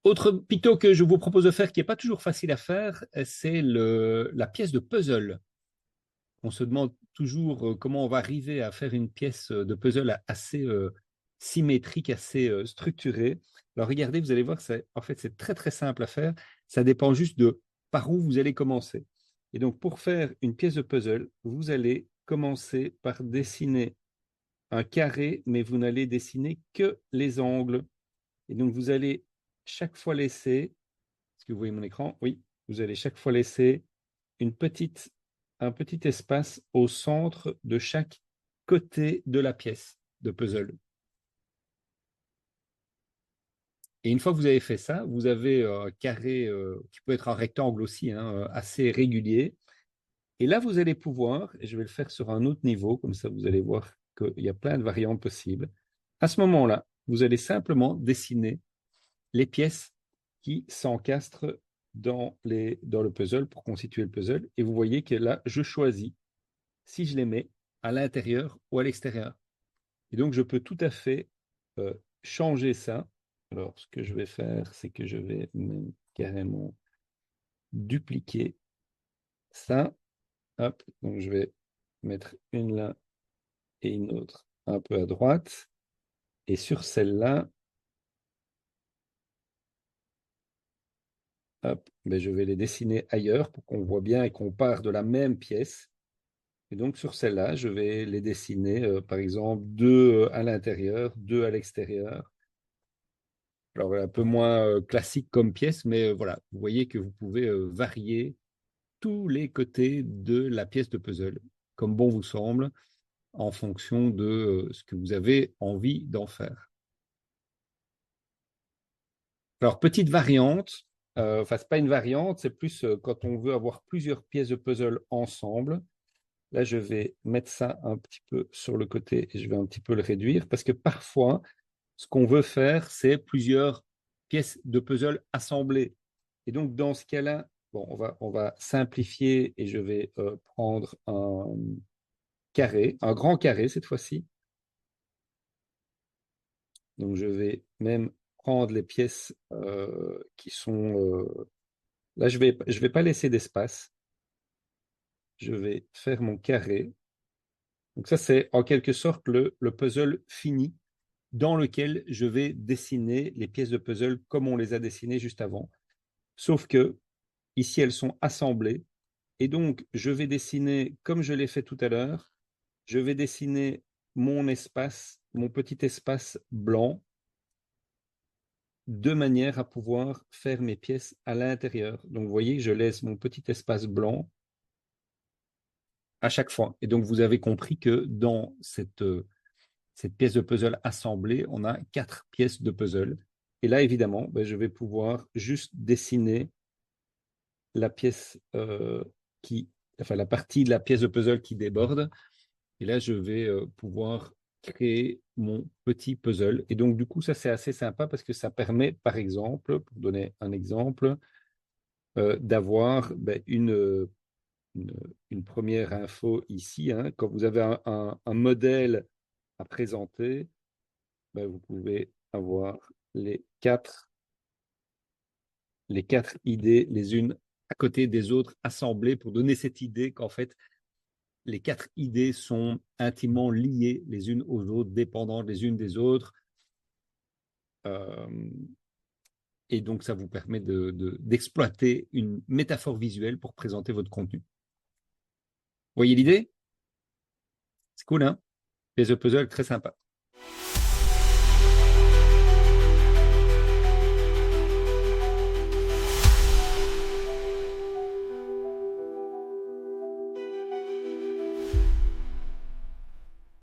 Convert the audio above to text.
Autre picto que je vous propose de faire, qui n'est pas toujours facile à faire, c'est la pièce de puzzle. On se demande toujours comment on va arriver à faire une pièce de puzzle assez symétrique, assez structurée. Alors regardez, vous allez voir, en fait, c'est très très simple à faire. Ça dépend juste de par où vous allez commencer. Et donc, pour faire une pièce de puzzle, vous allez commencer par dessiner un carré, mais vous n'allez dessiner que les angles. Et donc, vous allez chaque fois laisser, est-ce que vous voyez mon écran? Oui, vous allez chaque fois laisser un petit espace au centre de chaque côté de la pièce de puzzle. Et une fois que vous avez fait ça, vous avez un carré qui peut être un rectangle aussi, hein, assez régulier. Et là, vous allez pouvoir, et je vais le faire sur un autre niveau, comme ça vous allez voir qu'il y a plein de variantes possibles. À ce moment-là, vous allez simplement dessiner les pièces qui s'encastrent dans le puzzle pour constituer le puzzle. Et vous voyez que là, je choisis si je les mets à l'intérieur ou à l'extérieur. Et donc, je peux tout à fait changer ça. Alors, ce que je vais faire, c'est que je vais même carrément dupliquer ça. Hop, donc je vais mettre une là et une autre un peu à droite. Et sur celle-là, hop, ben je vais les dessiner ailleurs pour qu'on voit bien et qu'on part de la même pièce. Et donc sur celle-là, je vais les dessiner, par exemple, deux à l'intérieur, deux à l'extérieur. Alors un peu moins classique comme pièce, mais voilà, vous voyez que vous pouvez varier tous les côtés de la pièce de puzzle, comme bon vous semble, en fonction de ce que vous avez envie d'en faire. Alors, petite variante, enfin, c'est pas une variante, c'est plus quand on veut avoir plusieurs pièces de puzzle ensemble. Là, je vais mettre ça un petit peu sur le côté et je vais un petit peu le réduire parce que parfois, ce qu'on veut faire, c'est plusieurs pièces de puzzle assemblées. Et donc, dans ce cas-là, bon, on va simplifier et je vais prendre un carré, un grand carré cette fois-ci. Donc, je vais même prendre les pièces qui sont... là, je vais pas laisser d'espace. Je vais faire mon carré. Donc ça, c'est en quelque sorte le puzzle fini dans lequel je vais dessiner les pièces de puzzle comme on les a dessinées juste avant. Sauf que ici, elles sont assemblées. Et donc, je vais dessiner, comme je l'ai fait tout à l'heure, je vais dessiner mon espace, mon petit espace blanc, de manière à pouvoir faire mes pièces à l'intérieur. Donc, vous voyez, je laisse mon petit espace blanc à chaque fois. Et donc, vous avez compris que dans cette pièce de puzzle assemblée, on a 4 pièces de puzzle. Et là, évidemment, ben, je vais pouvoir juste dessiner la pièce enfin la partie de la pièce de puzzle qui déborde. Et là, je vais pouvoir créer mon petit puzzle. Et donc, du coup, ça, c'est assez sympa parce que ça permet, par exemple, pour donner un exemple, d'avoir ben, une, une première info ici, hein. Quand vous avez un modèle à présenter, ben, vous pouvez avoir les quatre idées, les unes à côté des autres, assemblées pour donner cette idée qu'en fait, les 4 idées sont intimement liées les unes aux autres, dépendantes les unes des autres. Euh, et donc, ça vous permet d'exploiter une métaphore visuelle pour présenter votre contenu. Vous voyez l'idée? C'est cool, hein? Les puzzle, très sympa.